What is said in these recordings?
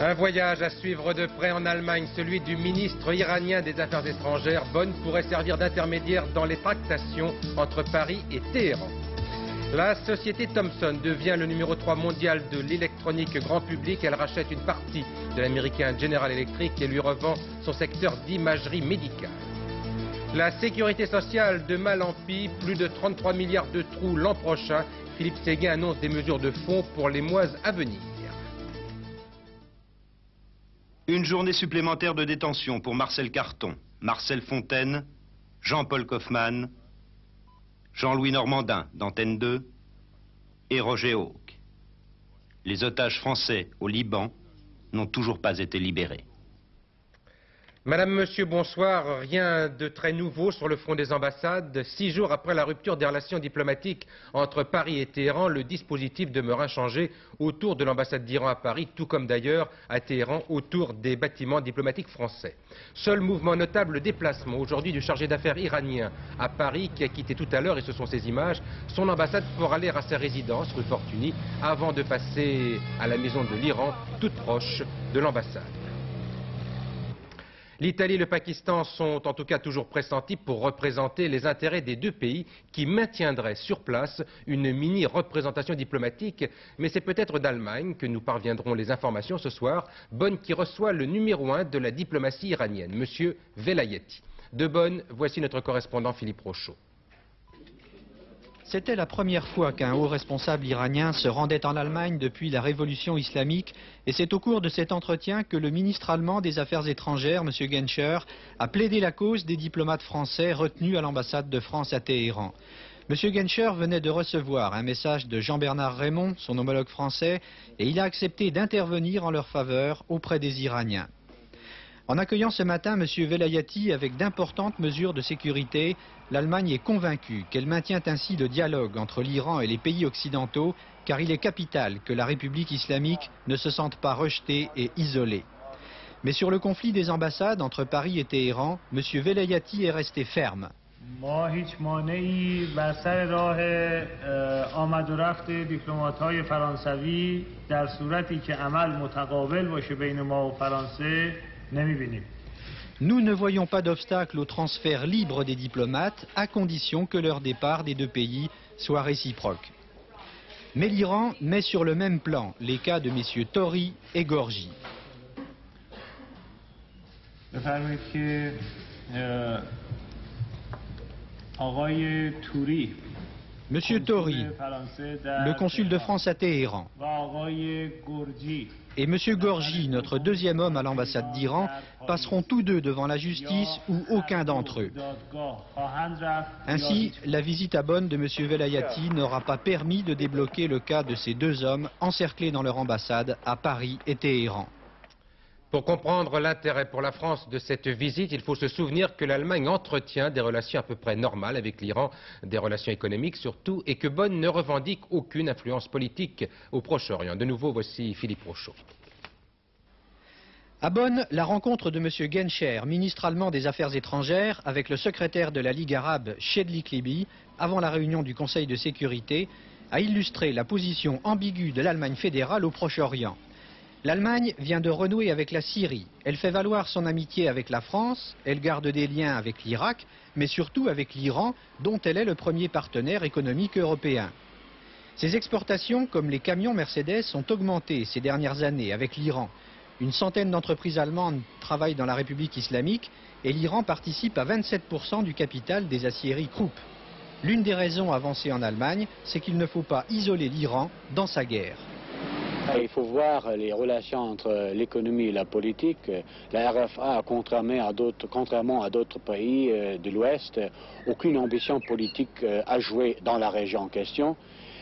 Un voyage à suivre de près en Allemagne, celui du ministre iranien des Affaires étrangères. Bonn pourrait servir d'intermédiaire dans les tractations entre Paris et Téhéran. La société Thomson devient le numéro 3 mondial de l'électronique grand public. Elle rachète une partie de l'américain General Electric et lui revend son secteur d'imagerie médicale. La sécurité sociale de mal en pis, plus de 33 milliards de trous l'an prochain. Philippe Séguin annonce des mesures de fonds pour les mois à venir. Une journée supplémentaire de détention pour Marcel Carton, Marcel Fontaine, Jean-Paul Kaufmann, Jean-Louis Normandin d'Antenne 2 et Roger Hawke. Les otages français au Liban n'ont toujours pas été libérés. Madame, Monsieur, bonsoir. Rien de très nouveau sur le front des ambassades. 6 jours après la rupture des relations diplomatiques entre Paris et Téhéran, le dispositif demeure inchangé autour de l'ambassade d'Iran à Paris, tout comme d'ailleurs à Téhéran autour des bâtiments diplomatiques français. Seul mouvement notable, le déplacement aujourd'hui du chargé d'affaires iranien à Paris, qui a quitté tout à l'heure, et ce sont ces images, son ambassade pour aller à sa résidence, rue Fortuny, avant de passer à la maison de l'Iran, toute proche de l'ambassade. L'Italie et le Pakistan sont en tout cas toujours pressentis pour représenter les intérêts des deux pays qui maintiendraient sur place une mini-représentation diplomatique. Mais c'est peut-être d'Allemagne que nous parviendront les informations ce soir. Bonn qui reçoit le numéro 1 de la diplomatie iranienne, M. Velayati. De Bonn, voici notre correspondant Philippe Rochaud. C'était la première fois qu'un haut responsable iranien se rendait en Allemagne depuis la révolution islamique et c'est au cours de cet entretien que le ministre allemand des Affaires étrangères, M. Genscher, a plaidé la cause des diplomates français retenus à l'ambassade de France à Téhéran. M. Genscher venait de recevoir un message de Jean-Bernard Raymond, son homologue français, et il a accepté d'intervenir en leur faveur auprès des Iraniens. En accueillant ce matin M. Velayati avec d'importantes mesures de sécurité, l'Allemagne est convaincue qu'elle maintient ainsi le dialogue entre l'Iran et les pays occidentaux, car il est capital que la République islamique ne se sente pas rejetée et isolée. Mais sur le conflit des ambassades entre Paris et Téhéran, M. Velayati est resté ferme. ما هیچ مانعی بر سر راه آمد و رفت دیپلمات‌های فرانسوی در صورتی که عمل متقابل باشه بین ما و فرانسه نمی‌بینیم. Nous ne voyons pas d'obstacle au transfert libre des diplomates, à condition que leur départ des deux pays soit réciproque. Mais l'Iran met sur le même plan les cas de messieurs Tori et Gorgi. بفرمایید که آقای توری Monsieur Tori, le consul de France à Téhéran, et Monsieur Gorgi, notre deuxième homme à l'ambassade d'Iran, passeront tous deux devant la justice ou aucun d'entre eux. Ainsi, la visite à Bonn de Monsieur Velayati n'aura pas permis de débloquer le cas de ces deux hommes encerclés dans leur ambassade à Paris et Téhéran. Pour comprendre l'intérêt pour la France de cette visite, il faut se souvenir que l'Allemagne entretient des relations à peu près normales avec l'Iran, des relations économiques surtout, et que Bonn ne revendique aucune influence politique au Proche-Orient. De nouveau, voici Philippe Rochaud. À Bonn, la rencontre de M. Genscher, ministre allemand des Affaires étrangères, avec le secrétaire de la Ligue arabe, Chedlik Libi, avant la réunion du Conseil de sécurité, a illustré la position ambiguë de l'Allemagne fédérale au Proche-Orient. L'Allemagne vient de renouer avec la Syrie. Elle fait valoir son amitié avec la France, elle garde des liens avec l'Irak, mais surtout avec l'Iran, dont elle est le premier partenaire économique européen. Ses exportations, comme les camions Mercedes, ont augmenté ces dernières années avec l'Iran. Une centaine d'entreprises allemandes travaillent dans la République islamique et l'Iran participe à 27% du capital des aciéries Krupp. L'une des raisons avancées en Allemagne, c'est qu'il ne faut pas isoler l'Iran dans sa guerre. Il faut voir les relations entre l'économie et la politique. La RFA, contrairement à d'autres pays de l'Ouest, aucune ambition politique à jouer dans la région en question.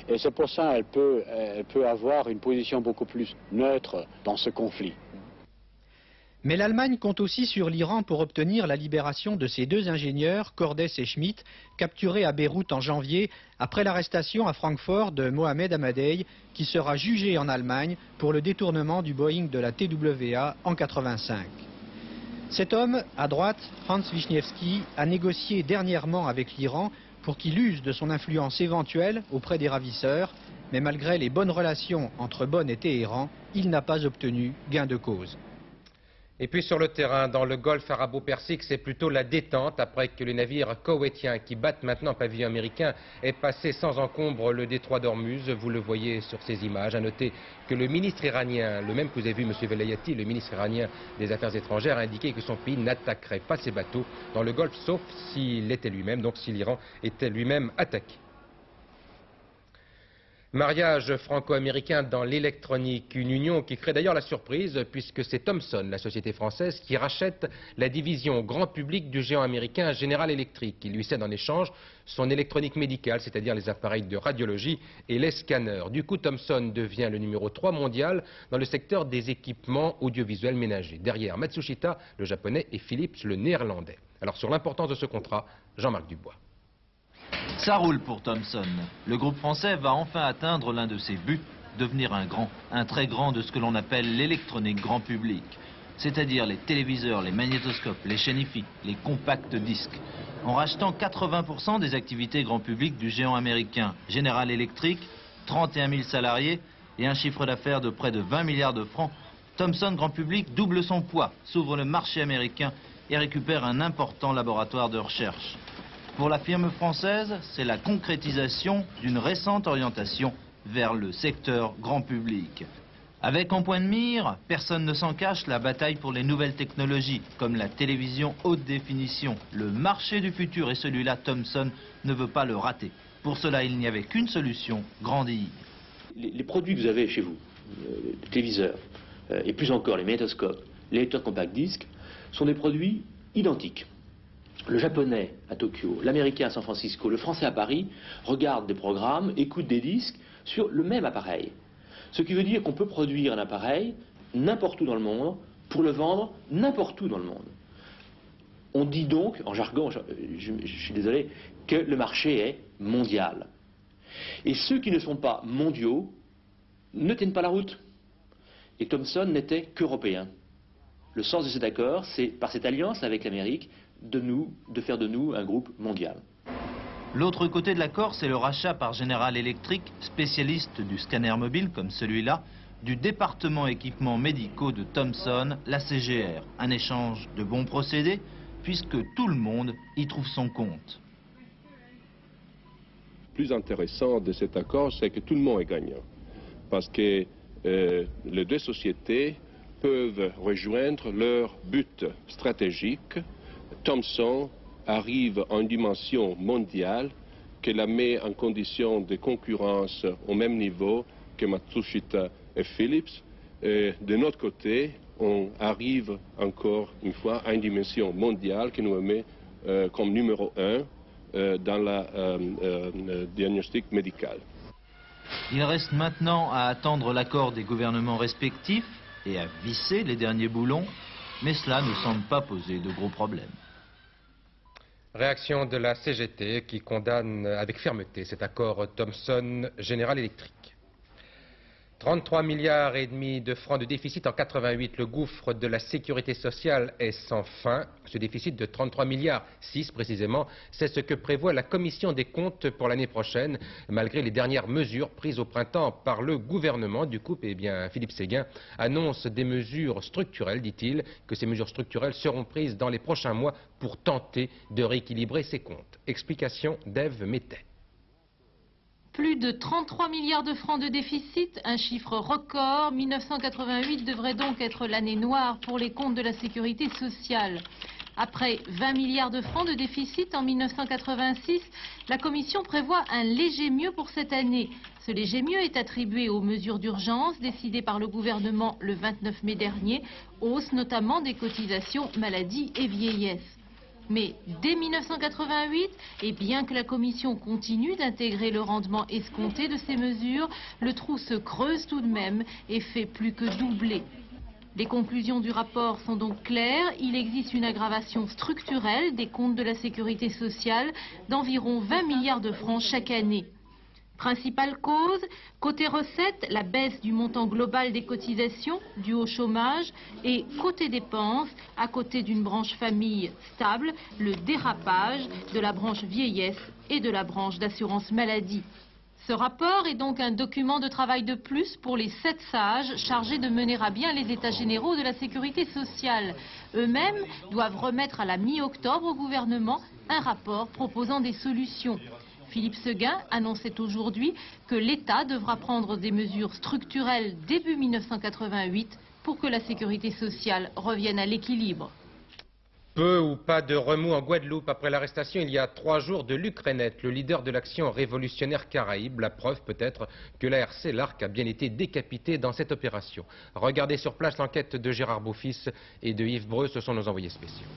Et c'est pour ça qu'elle peut avoir une position beaucoup plus neutre dans ce conflit. Mais l'Allemagne compte aussi sur l'Iran pour obtenir la libération de ses deux ingénieurs, Cordes et Schmidt, capturés à Beyrouth en janvier, après l'arrestation à Francfort de Mohamed Ahmadei, qui sera jugé en Allemagne pour le détournement du Boeing de la TWA en 1985. Cet homme, à droite, Hans Wisniewski, a négocié dernièrement avec l'Iran pour qu'il use de son influence éventuelle auprès des ravisseurs, Mais malgré les bonnes relations entre Bonn et Téhéran, il n'a pas obtenu gain de cause. Et puis sur le terrain, dans le golfe arabo-persique, c'est plutôt la détente après que les navires koweïtiens qui battent maintenant pavillon américain aient passé sans encombre le détroit d'Ormuz. Vous le voyez sur ces images. À noter que le ministre iranien, le même que vous avez vu, M. Velayati, le ministre iranien des Affaires étrangères, a indiqué que son pays n'attaquerait pas ses bateaux dans le golfe, sauf s'il était lui-même, donc si l'Iran était lui-même attaqué. Mariage franco-américain dans l'électronique, une union qui crée d'ailleurs la surprise puisque c'est Thomson, la société française, qui rachète la division grand public du géant américain General Electric. Il lui cède en échange son électronique médicale, c'est-à-dire les appareils de radiologie et les scanners. Du coup, Thomson devient le numéro 3 mondial dans le secteur des équipements audiovisuels ménagers. Derrière Matsushita, le japonais, et Philips, le néerlandais. Alors sur l'importance de ce contrat, Jean-Marc Dubois. Ça roule pour Thomson. Le groupe français va enfin atteindre l'un de ses buts, devenir un très grand de ce que l'on appelle l'électronique grand public. C'est-à-dire les téléviseurs, les magnétoscopes, les chaînes IFI, les compacts disques. En rachetant 80% des activités grand public du géant américain General Electric, 31 000 salariés et un chiffre d'affaires de près de 20 milliards de francs, Thomson Grand Public double son poids, s'ouvre le marché américain et récupère un important laboratoire de recherche. Pour la firme française, c'est la concrétisation d'une récente orientation vers le secteur grand public. Avec en point de mire, personne ne s'en cache, la bataille pour les nouvelles technologies, comme la télévision haute définition. Le marché du futur, et celui-là, Thomson ne veut pas le rater. Pour cela, il n'y avait qu'une solution, grandir. Les produits que vous avez chez vous, les téléviseurs, et plus encore les magnétoscopes, les lecteurs compact disques, sont des produits identiques. Le japonais à Tokyo, l'américain à San Francisco, le français à Paris regardent des programmes, écoutent des disques sur le même appareil. Ce qui veut dire qu'on peut produire un appareil n'importe où dans le monde pour le vendre n'importe où dans le monde. On dit donc, en jargon, je suis désolé, que le marché est mondial. Et ceux qui ne sont pas mondiaux ne tiennent pas la route. Et Thomson n'était qu'européen. Le sens de cet accord, c'est par cette alliance avec l'Amérique, de faire de nous un groupe mondial. L'autre côté de l'accord, c'est le rachat par General Electric, spécialiste du scanner mobile comme celui-là, du département équipements médicaux de Thomson, la CGR. Un échange de bons procédés, puisque tout le monde y trouve son compte. Le plus intéressant de cet accord, c'est que tout le monde est gagnant. Parce que les deux sociétés peuvent rejoindre leur but stratégique. Thomson arrive en dimension mondiale qui la met en condition de concurrence au même niveau que Matsushita et Philips. Et de notre côté, on arrive encore une fois à une dimension mondiale qui nous met comme numéro 1 dans le diagnostic médical. Il reste maintenant à attendre l'accord des gouvernements respectifs et à visser les derniers boulons, mais cela ne semble pas poser de gros problèmes. Réaction de la CGT qui condamne avec fermeté cet accord Thomson-General Electric. 33 milliards et demi de francs de déficit en 88. Le gouffre de la sécurité sociale est sans fin. Ce déficit de 33 milliards, 6 précisément, c'est ce que prévoit la commission des comptes pour l'année prochaine, malgré les dernières mesures prises au printemps par le gouvernement. Du coup, eh bien, Philippe Séguin annonce des mesures structurelles, dit-il, que ces mesures structurelles seront prises dans les prochains mois pour tenter de rééquilibrer ces comptes. Explication d'Ève Mettet. Plus de 33 milliards de francs de déficit, un chiffre record. 1988 devrait donc être l'année noire pour les comptes de la sécurité sociale. Après 20 milliards de francs de déficit en 1986, la Commission prévoit un léger mieux pour cette année. Ce léger mieux est attribué aux mesures d'urgence décidées par le gouvernement le 29 mai dernier, hausse notamment des cotisations maladie et vieillesse. Mais dès 1988, et bien que la Commission continue d'intégrer le rendement escompté de ces mesures, le trou se creuse tout de même et fait plus que doubler. Les conclusions du rapport sont donc claires. Il existe une aggravation structurelle des comptes de la sécurité sociale d'environ 20 milliards de francs chaque année. Principale cause, côté recettes, la baisse du montant global des cotisations due au chômage et côté dépenses, à côté d'une branche famille stable, le dérapage de la branche vieillesse et de la branche d'assurance maladie. Ce rapport est donc un document de travail de plus pour les 7 sages chargés de mener à bien les états généraux de la sécurité sociale. Eux-mêmes doivent remettre à la mi-octobre au gouvernement un rapport proposant des solutions. Philippe Séguin annonçait aujourd'hui que l'État devra prendre des mesures structurelles début 1988 pour que la sécurité sociale revienne à l'équilibre. Peu ou pas de remous en Guadeloupe après l'arrestation il y a 3 jours de Luc Renet, le leader de l'action révolutionnaire Caraïbe. La preuve peut-être que l'ARC L'Arc a bien été décapité dans cette opération. Regardez sur place l'enquête de Gérard Beaufils et de Yves Breu, ce sont nos envoyés spéciaux.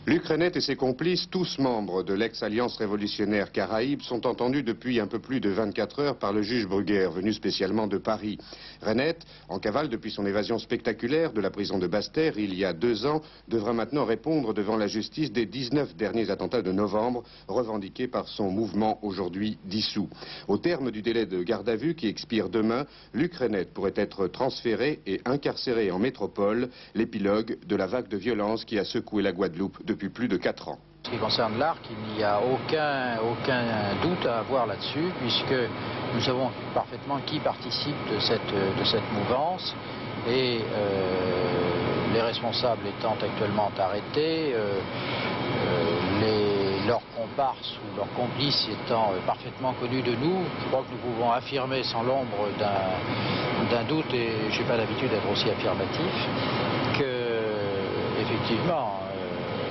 Luc Renet et ses complices, tous membres de l'ex-alliance révolutionnaire Caraïbe, sont entendus depuis un peu plus de 24 heures par le juge Bruguère, venu spécialement de Paris. Renet, en cavale depuis son évasion spectaculaire de la prison de Basse-Terre il y a 2 ans, devra maintenant répondre devant la justice des 19 derniers attentats de novembre, revendiqués par son mouvement aujourd'hui dissous. Au terme du délai de garde à vue qui expire demain, Luc Renet pourrait être transféré et incarcéré en métropole, l'épilogue de la vague de violence qui a secoué la Guadeloupe depuis plus de 4 ans. En ce qui concerne l'Arc, il n'y a aucun doute à avoir là-dessus, puisque nous savons parfaitement qui participe de cette mouvance, et les responsables étant actuellement arrêtés, leurs comparses ou leurs complices étant parfaitement connus de nous, je crois que nous pouvons affirmer sans l'ombre d'un doute, et je n'ai pas l'habitude d'être aussi affirmatif, que effectivement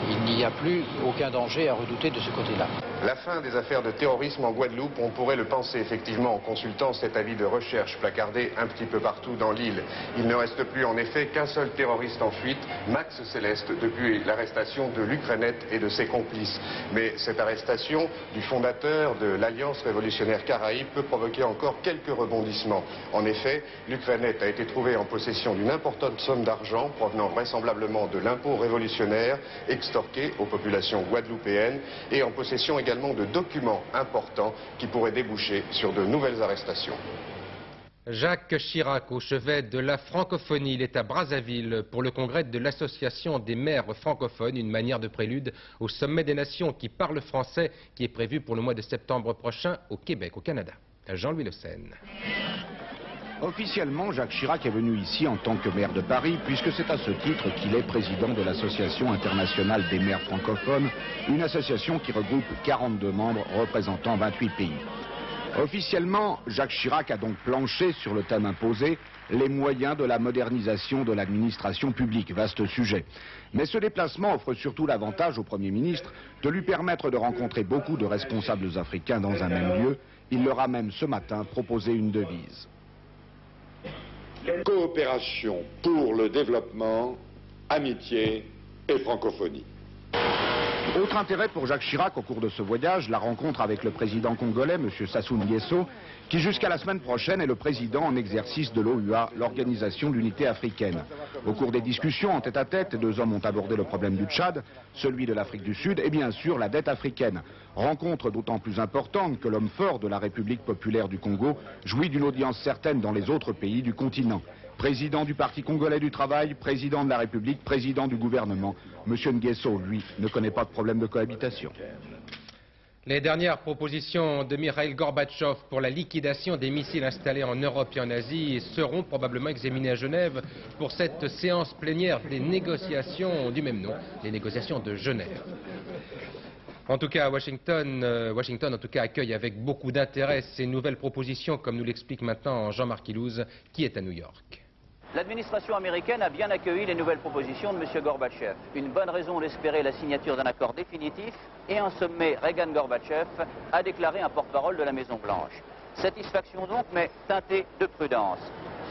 il n'y a plus aucun danger à redouter de ce côté-là. La fin des affaires de terrorisme en Guadeloupe, on pourrait le penser effectivement en consultant cet avis de recherche placardé un petit peu partout dans l'île. Il ne reste plus en effet qu'un seul terroriste en fuite, Max Céleste, depuis l'arrestation de Luc Renet et de ses complices. Mais cette arrestation du fondateur de l'Alliance révolutionnaire Caraïbe peut provoquer encore quelques rebondissements. En effet, Luc Renet a été trouvé en possession d'une importante somme d'argent provenant vraisemblablement de l'impôt révolutionnaire, extorqué aux populations guadeloupéennes, et en possession également de documents importants qui pourraient déboucher sur de nouvelles arrestations. Jacques Chirac au chevet de la francophonie. Il est à Brazzaville pour le congrès de l'association des maires francophones, une manière de prélude au sommet des nations qui parlent français qui est prévu pour le mois de septembre prochain au Québec, au Canada. Jean-Louis Le Seine. Officiellement, Jacques Chirac est venu ici en tant que maire de Paris, puisque c'est à ce titre qu'il est président de l'Association internationale des maires francophones, une association qui regroupe 42 membres représentant 28 pays. Officiellement, Jacques Chirac a donc planché sur le thème imposé, les moyens de la modernisation de l'administration publique, vaste sujet. Mais ce déplacement offre surtout l'avantage au Premier ministre de lui permettre de rencontrer beaucoup de responsables africains dans un même lieu. Il leur a même ce matin proposé une devise. Coopération pour le développement, amitié et francophonie. Autre intérêt pour Jacques Chirac au cours de ce voyage, la rencontre avec le président congolais, M. Sassou Nguesso, qui jusqu'à la semaine prochaine est le président en exercice de l'OUA, l'Organisation de l'Unité africaine. Au cours des discussions en tête-à-tête, les 2 hommes ont abordé le problème du Tchad, celui de l'Afrique du Sud et bien sûr la dette africaine. Rencontre d'autant plus importante que l'homme fort de la République populaire du Congo jouit d'une audience certaine dans les autres pays du continent. Président du Parti congolais du travail, président de la République, président du gouvernement. M. Nguesso, lui, ne connaît pas de problème de cohabitation. Les dernières propositions de Mikhaïl Gorbatchev pour la liquidation des missiles installés en Europe et en Asie seront probablement examinées à Genève pour cette séance plénière des négociations du même nom, les négociations de Genève. En tout cas, Washington en tout cas, accueille avec beaucoup d'intérêt ces nouvelles propositions, comme nous l'explique maintenant Jean-Marc Ilouz, qui est à New York. L'administration américaine a bien accueilli les nouvelles propositions de M. Gorbatchev. Une bonne raison d'espérer la signature d'un accord définitif et un sommet Reagan-Gorbatchev, a déclaré un porte-parole de la Maison-Blanche. Satisfaction donc, mais teintée de prudence.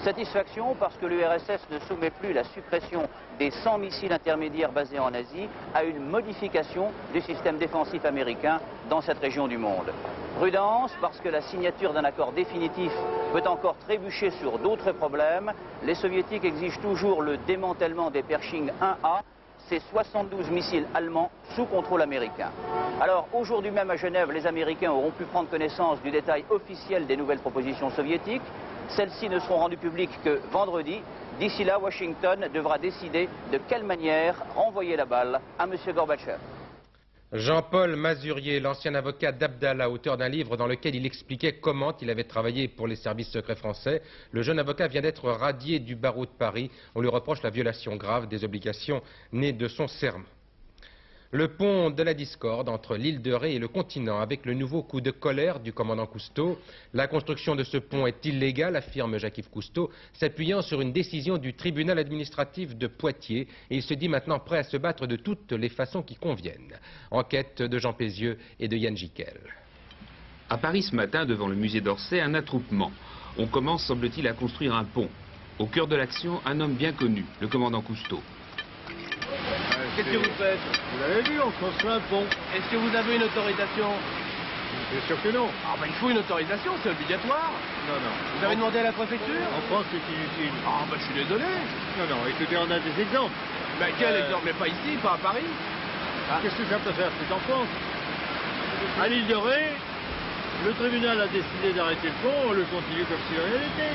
Satisfaction parce que l'URSS ne soumet plus la suppression des 100 missiles intermédiaires basés en Asie à une modification du système défensif américain dans cette région du monde. Prudence parce que la signature d'un accord définitif peut encore trébucher sur d'autres problèmes. Les soviétiques exigent toujours le démantèlement des Pershing 1A, ces 72 missiles allemands sous contrôle américain. Alors aujourd'hui même à Genève, les Américains auront pu prendre connaissance du détail officiel des nouvelles propositions soviétiques. Celles-ci ne seront rendues publiques que vendredi. D'ici là, Washington devra décider de quelle manière renvoyer la balle à M. Gorbatchev. Jean-Paul Mazurier, l'ancien avocat d'Abdallah, auteur d'un livre dans lequel il expliquait comment il avait travaillé pour les services secrets français. Le jeune avocat vient d'être radié du barreau de Paris. On lui reproche la violation grave des obligations nées de son serment. Le pont de la discorde entre l'île de Ré et le continent avec le nouveau coup de colère du commandant Cousteau. La construction de ce pont est illégale, affirme Jacques-Yves Cousteau, s'appuyant sur une décision du tribunal administratif de Poitiers. Et il se dit maintenant prêt à se battre de toutes les façons qui conviennent. Enquête de Jean Pézieux et de Yann Jiquel. À Paris ce matin, devant le musée d'Orsay, un attroupement. On commence, semble-t-il, à construire un pont. Au cœur de l'action, un homme bien connu, le commandant Cousteau. Qu'est-ce que vous faites? Vous l'avez vu, on construit un pont. Est-ce que vous avez une autorisation? Bien sûr que non. Ah ben il faut une autorisation, c'est obligatoire. Non, non. Vous avez demandé à la préfecture? En France, c'est inutile. Ah ben je suis désolé. Non, non, écoutez, on a des exemples. Ben quel exemple? Mais pas ici, pas à Paris. Ah. Qu'est-ce que ça peut faire? C'est en France. À l'île de Ré, le tribunal a décidé d'arrêter le pont, on le continue comme si rien n'était.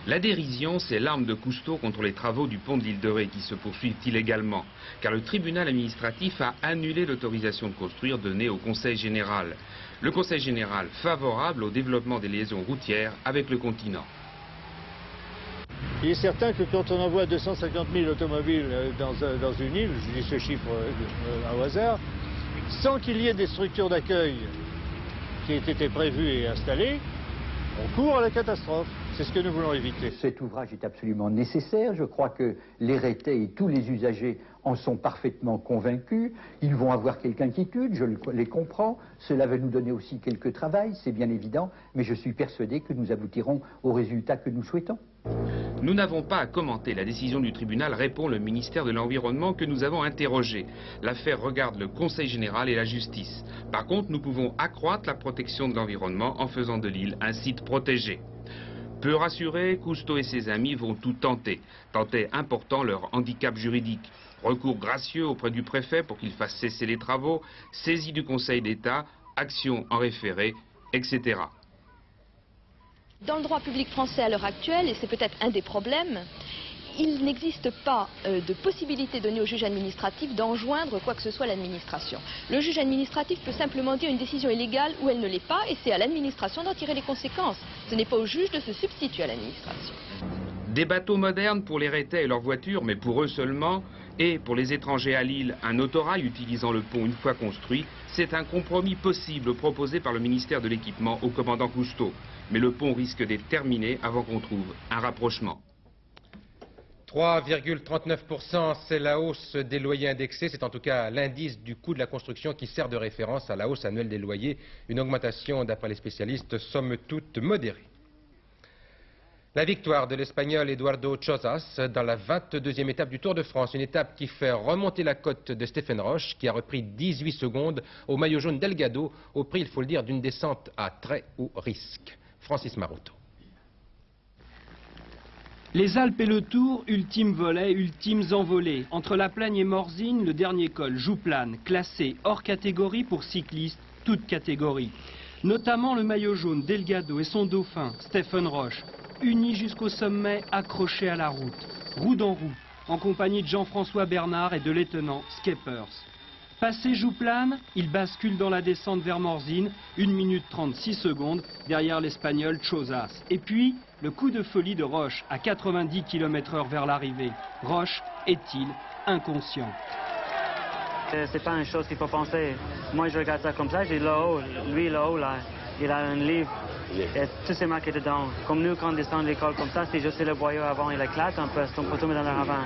La dérision, c'est l'arme de Cousteau contre les travaux du pont de l'île de Ré qui se poursuivent illégalement, car le tribunal administratif a annulé l'autorisation de construire donnée au Conseil général. Le Conseil général favorable au développement des liaisons routières avec le continent. Il est certain que quand on envoie 250 000 automobiles dans une île, je dis ce chiffre au hasard, sans qu'il y ait des structures d'accueil qui aient été prévues et installées, on court à la catastrophe. C'est ce que nous voulons éviter. Cet ouvrage est absolument nécessaire. Je crois que les Rétais et tous les usagers en sont parfaitement convaincus. Ils vont avoir quelque inquiétude, je les comprends. Cela va nous donner aussi quelque travail, c'est bien évident. Mais je suis persuadé que nous aboutirons au résultat que nous souhaitons. Nous n'avons pas à commenter la décision du tribunal, répond le ministère de l'Environnement que nous avons interrogé. L'affaire regarde le Conseil général et la justice. Par contre, nous pouvons accroître la protection de l'environnement en faisant de l'île un site protégé. Peu rassurés, Cousteau et ses amis vont tout tenter. Tenter important leur handicap juridique. Recours gracieux auprès du préfet pour qu'il fasse cesser les travaux, saisie du Conseil d'État, action en référé, etc. Dans le droit public français à l'heure actuelle, et c'est peut-être un des problèmes, il n'existe pas de possibilité donnée au juge administratif d'enjoindre quoi que ce soit à l'administration. Le juge administratif peut simplement dire une décision illégale ou elle ne l'est pas, et c'est à l'administration d'en tirer les conséquences. Ce n'est pas au juge de se substituer à l'administration. Des bateaux modernes pour les Rétais et leurs voitures, mais pour eux seulement, et pour les étrangers à l'île, un autorail utilisant le pont une fois construit, c'est un compromis possible proposé par le ministère de l'Équipement au commandant Cousteau. Mais le pont risque d'être terminé avant qu'on trouve un rapprochement. 3,39%, c'est la hausse des loyers indexés. C'est en tout cas l'indice du coût de la construction qui sert de référence à la hausse annuelle des loyers. Une augmentation, d'après les spécialistes, somme toute modérée. La victoire de l'Espagnol Eduardo Chozas dans la 22e étape du Tour de France. Une étape qui fait remonter la cote de Stephen Roche, qui a repris 18 secondes au maillot jaune Delgado, au prix, il faut le dire, d'une descente à très haut risque. Francis Maroto. Les Alpes et le Tour, ultime volet, ultimes envolées. Entre la Plagne et Morzine, le dernier col, Jouplane, classé hors catégorie pour cyclistes, toutes catégories. Notamment le maillot jaune Delgado et son dauphin, Stephen Roche, unis jusqu'au sommet, accrochés à la route, roue dans roue, en compagnie de Jean-François Bernard et de l'étonnant Skeppers. Passé Jouplane, il bascule dans la descente vers Morzine, 1 minute 36 secondes, derrière l'Espagnol Chozas. Et puis, le coup de folie de Roche, à 90 km/h vers l'arrivée. Roche est-il inconscient? C'est pas une chose qu'il faut penser. Moi, je regarde ça comme ça, j'ai là-haut, lui là-haut, là, il a un livre, et tout c'est marqué dedans. Comme nous, quand on descend l'école comme ça, si je sais le boyau avant, il éclate, on peut tomber dans le ravin.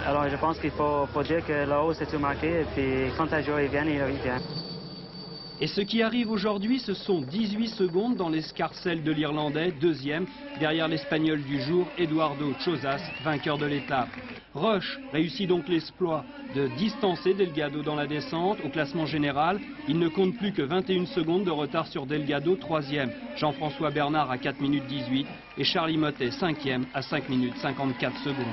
Alors, je pense qu'il faut dire que là-haut, c'est tout marqué, et puis quand un jour il vient, il vient. Et ce qui arrive aujourd'hui, ce sont 18 secondes dans l'escarcelle de l'Irlandais, deuxième, derrière l'Espagnol du jour, Eduardo Chozas, vainqueur de l'étape. Roche réussit donc l'exploit de distancer Delgado dans la descente au classement général. Il ne compte plus que 21 secondes de retard sur Delgado, troisième. Jean-François Bernard à 4 minutes 18 et Charlie Mottet, cinquième, à 5 minutes 54 secondes.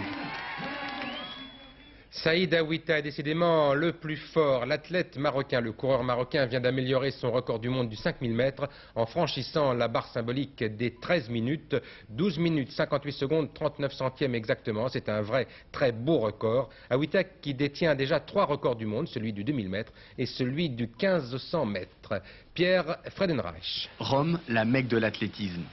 Saïd Aouita est décidément le plus fort. L'athlète marocain, le coureur marocain vient d'améliorer son record du monde du 5000 mètres en franchissant la barre symbolique des 13 minutes, 12 minutes 58 secondes 39 centièmes exactement. C'est un vrai très beau record. Aouita qui détient déjà 3 records du monde, celui du 2000 mètres et celui du 1500 mètres. Pierre Fredenreich. Rome, la Mecque de l'athlétisme.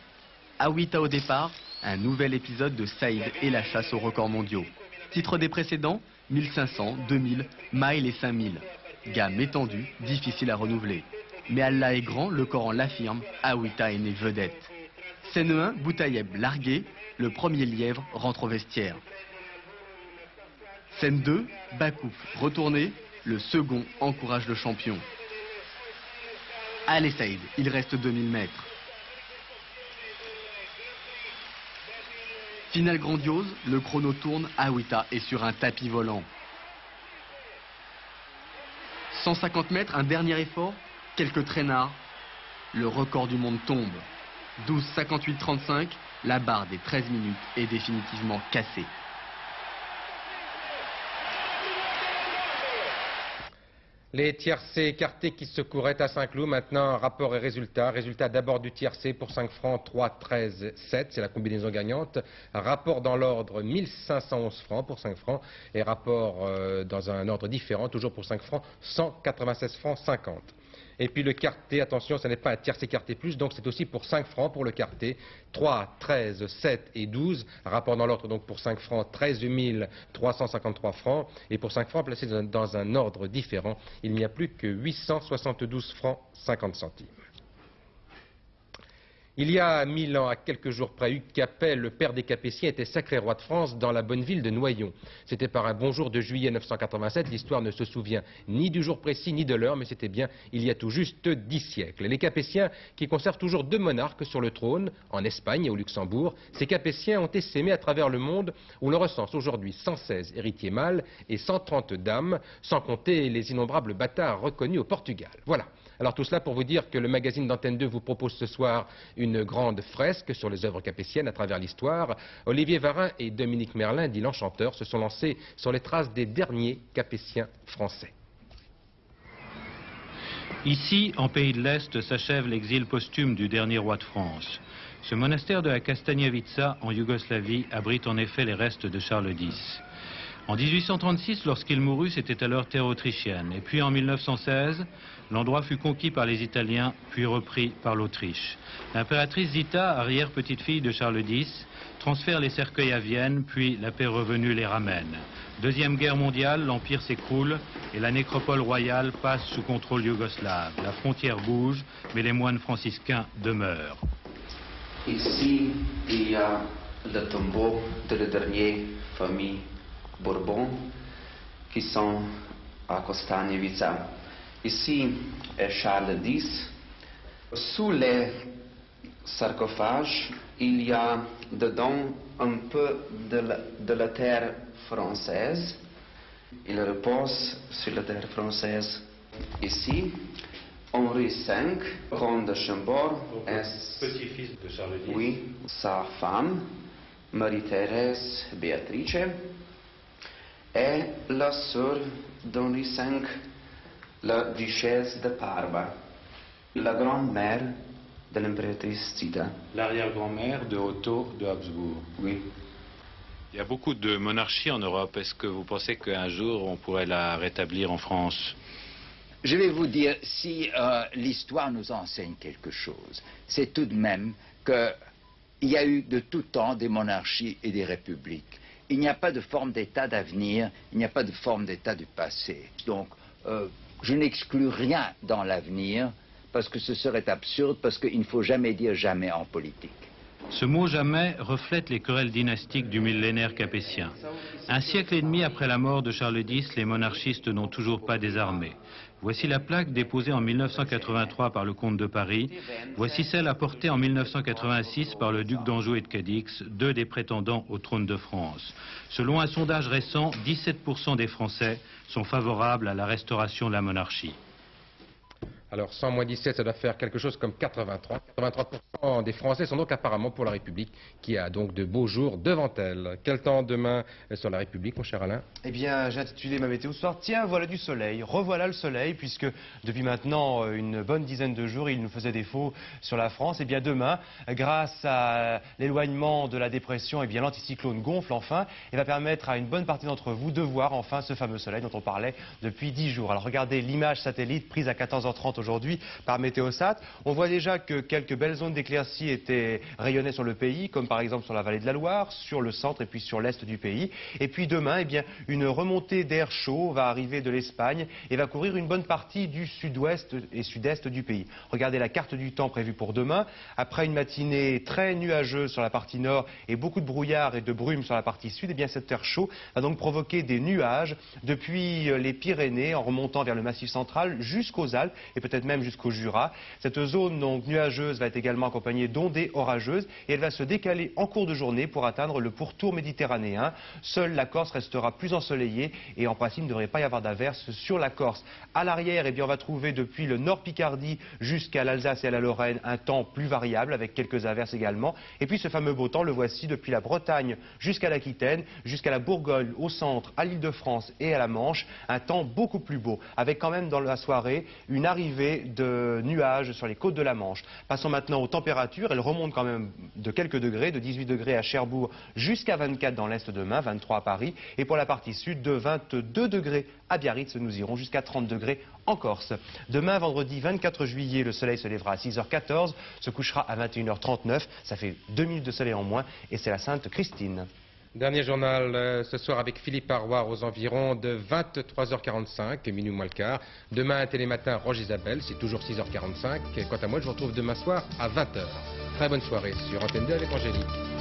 Aouita au départ, un nouvel épisode de Saïd et la chasse aux records mondiaux. Titre des précédents, 1500, 2000, miles et 5000. Gamme étendue, difficile à renouveler. Mais Allah est grand, le Coran l'affirme, Aouita est né vedette. Scène 1, Boutaïeb largué, le premier lièvre rentre au vestiaire. Scène 2, Bakouf retourné, le second encourage le champion. Allez Saïd, il reste 2000 mètres. Finale grandiose, le chrono tourne, Aouita est sur un tapis volant. 150 mètres, un dernier effort, quelques traînards, le record du monde tombe. 12,58,35, la barre des 13 minutes est définitivement cassée. Les tiercés écartés qui se couraient à Saint-Cloud, maintenant rapport et résultat. Résultat d'abord du tiercé pour 5 francs, 3, 13, 7, c'est la combinaison gagnante. Rapport dans l'ordre 1511 francs pour 5 francs et rapport dans un ordre différent, toujours pour 5 francs, 196 francs 50. Et puis le quarté, attention, ce n'est pas un tiercé quarté plus, donc c'est aussi pour 5 francs pour le quarté. 3, 13, 7 et 12, rapport dans l'ordre donc pour 5 francs, 13 353 francs. Et pour 5 francs placés dans un ordre différent, il n'y a plus que 872 francs 50 centimes. Il y a 1000 ans, à quelques jours près, Hugues Capet, le père des Capétiens, était sacré roi de France dans la bonne ville de Noyon. C'était par un bon jour de juillet 987. L'histoire ne se souvient ni du jour précis ni de l'heure, mais c'était bien il y a tout juste 10 siècles. Les Capétiens, qui conservent toujours 2 monarques sur le trône, en Espagne et au Luxembourg, ces Capétiens ont essaimé à travers le monde où l'on recense aujourd'hui 116 héritiers mâles et 130 dames, sans compter les innombrables bâtards reconnus au Portugal. Voilà. Alors tout cela pour vous dire que le magazine d'Antenne 2 vous propose ce soir une grande fresque sur les œuvres capétiennes à travers l'histoire. Olivier Varin et Dominique Merlin, dit l'Enchanteur, se sont lancés sur les traces des derniers Capétiens français. Ici, en Pays de l'Est, s'achève l'exil posthume du dernier roi de France. Ce monastère de la Castagnevica, en Yougoslavie, abrite en effet les restes de Charles X. En 1836, lorsqu'il mourut, c'était alors terre autrichienne. Et puis en 1916, l'endroit fut conquis par les Italiens, puis repris par l'Autriche. L'impératrice Zita, arrière-petite-fille de Charles X, transfère les cercueils à Vienne, puis la paix revenue les ramène. Deuxième guerre mondiale, l'Empire s'écroule et la nécropole royale passe sous contrôle yougoslave. La frontière bouge, mais les moines franciscains demeurent. Ici, il y a le tombeau de la dernière famille Bourbon qui sont à Castagnevica. Ici est Charles X. Sous les sarcophages, il y a dedans un peu de la terre française. Il repose sur la terre française. Ici, Henri V, comte de Chambord, est petit-fils de Charles X. Oui, sa femme, Marie-Thérèse Béatrice, est la sœur d'Henri V, la duchesse de Parma, la grand-mère de l'impératrice Zita. L'arrière-grand-mère de Otto de Habsbourg. Oui. Il y a beaucoup de monarchies en Europe. Est-ce que vous pensez qu'un jour on pourrait la rétablir en France? Je vais vous dire, si l'histoire nous enseigne quelque chose, c'est tout de même qu'il y a eu de tout temps des monarchies et des républiques. Il n'y a pas de forme d'État d'avenir, il n'y a pas de forme d'État du passé. Donc, je n'exclus rien dans l'avenir, parce que ce serait absurde, parce qu'il ne faut jamais dire jamais en politique. Ce mot « jamais » reflète les querelles dynastiques du millénaire capétien. Un siècle et demi après la mort de Charles X, les monarchistes n'ont toujours pas désarmé. Voici la plaque déposée en 1983 par le comte de Paris. Voici celle apportée en 1986 par le duc d'Anjou et de Cadix, 2 des prétendants au trône de France. Selon un sondage récent, 17% des Français sont favorables à la restauration de la monarchie. Alors 100 moins 17, ça doit faire quelque chose comme 83. 83% des Français sont donc apparemment pour la République, qui a donc de beaux jours devant elle. Quel temps demain sur la République, mon cher Alain? Eh bien, j'ai intitulé ma météo ce soir, tiens, voilà du soleil, revoilà le soleil, puisque depuis maintenant une bonne dizaine de jours, il nous faisait défaut sur la France. Eh bien, demain, grâce à l'éloignement de la dépression, eh bien, l'anticyclone gonfle enfin et va permettre à une bonne partie d'entre vous de voir enfin ce fameux soleil dont on parlait depuis 10 jours. Alors, regardez l'image satellite prise à 14h30 aujourd'hui par Météosat. On voit déjà que quelques belles zones d'éclaircie étaient rayonnées sur le pays, comme par exemple sur la vallée de la Loire, sur le centre et puis sur l'est du pays. Et puis demain, eh bien, une remontée d'air chaud va arriver de l'Espagne et va couvrir une bonne partie du sud-ouest et sud-est du pays. Regardez la carte du temps prévue pour demain. Après une matinée très nuageuse sur la partie nord et beaucoup de brouillard et de brume sur la partie sud, eh bien, cet air chaud va donc provoquer des nuages depuis les Pyrénées en remontant vers le Massif central jusqu'aux Alpes et peut-être même jusqu'au Jura. Cette zone donc nuageuse va être également accompagnée d'ondées orageuses et elle va se décaler en cours de journée pour atteindre le pourtour méditerranéen. Seule la Corse restera plus ensoleillée et en principe il ne devrait pas y avoir d'averse sur la Corse. À l'arrière, eh bien, on va trouver depuis le nord Picardie jusqu'à l'Alsace et à la Lorraine un temps plus variable avec quelques averses également. Et puis ce fameux beau temps, le voici depuis la Bretagne jusqu'à l'Aquitaine, jusqu'à la Bourgogne, au centre, à l'Île-de-France et à la Manche. Un temps beaucoup plus beau avec quand même dans la soirée une arrivée de nuages sur les côtes de la Manche. Passons maintenant aux températures. Elles remontent quand même de quelques degrés, de 18 degrés à Cherbourg jusqu'à 24 dans l'Est demain, 23 à Paris. Et pour la partie sud, de 22 degrés à Biarritz, nous irons jusqu'à 30 degrés en Corse. Demain, vendredi 24 juillet, le soleil se lèvera à 6h14, se couchera à 21h39. Ça fait 2 minutes de soleil en moins et c'est la Sainte Christine. Dernier journal ce soir avec Philippe Arroir aux environs de 23h45, minuit moins le quart. Demain, Télématin, Roger Isabelle, c'est toujours 6h45. Quant à moi, je vous retrouve demain soir à 20h. Très bonne soirée sur Antenne 2 avec Angélique.